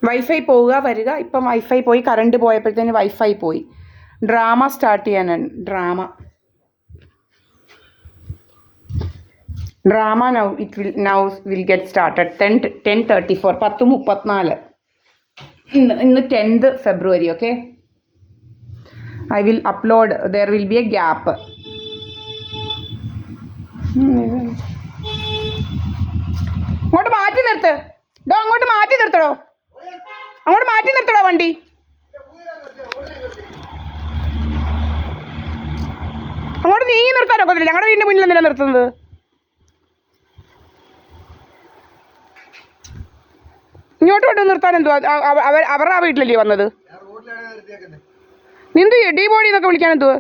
Wifi പോവുക വരിക. ഇപ്പം വൈഫൈ പോയി, കറണ്ട് പോയപ്പോഴത്തേന് വൈഫൈ പോയി. ഡ്രാമ സ്റ്റാർട്ട് ചെയ്യാനാണ്. Drama now will get started 10:34. 10:34. ഇന്ന് 10th February. Okay, I will upload. There will be a gap. അങ്ങോട്ട് മാറ്റി നിർത്ത്. അങ്ങോട്ട് മാറ്റി നിർത്തടോ. അങ്ങോട്ട് മാറ്റി നിർത്തടോ വണ്ടി. അങ്ങോട്ട് നീങ്ങി നിർത്താനോ പറ്റില്ല. ഞങ്ങളുടെ വീടിൻ്റെ മുന്നിൽ എന്തിനാണ് നിർത്തുന്നത്? ഇങ്ങോട്ട് കൊണ്ട് നിർത്താൻ എന്തുവാ? അവരുടെ ആ വീട്ടിലല്ലേ വന്നത്? നിന്ത് ഡി ബോഡി എന്നൊക്കെ വിളിക്കാൻ എന്തുവാ?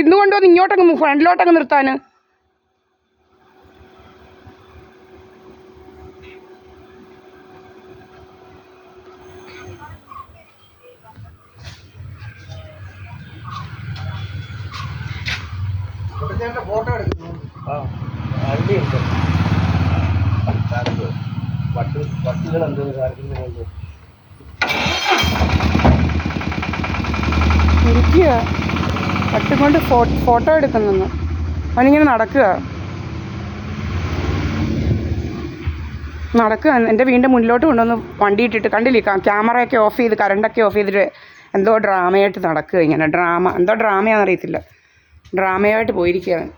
ഇന്ന് കൊണ്ടുവന്ന് ഇങ്ങോട്ടങ്ങ് ഫ്രണ്ടിലോട്ടങ്ങ് നിർത്താൻ. ഫോട്ടോ എടുക്കുന്നു. പട്ടുകൾ എന്തോ കാണിക്കുന്നുണ്ട്. ഇരിക്കുക, പട്ടും കൊണ്ട് ഫോട്ടോ എടുക്കുന്നു. അവനിങ്ങനെ നടക്കുക. എൻ്റെ വീടിൻ്റെ മുന്നിലോട്ട് കൊണ്ടുവന്ന് വണ്ടി ഇട്ടിട്ട് കണ്ടില്ലേ? ക്യാമറയൊക്കെ ഓഫ് ചെയ്ത്, കറണ്ടൊക്കെ ഓഫ് ചെയ്തിട്ട് എന്തോ ഡ്രാമയായിട്ട് നടക്കുക. ഇങ്ങനെ എന്തോ ഡ്രാമയാണെന്നറിയത്തില്ല. ഡ്രാമയായിട്ട് പോയിരിക്കുകയാണ്.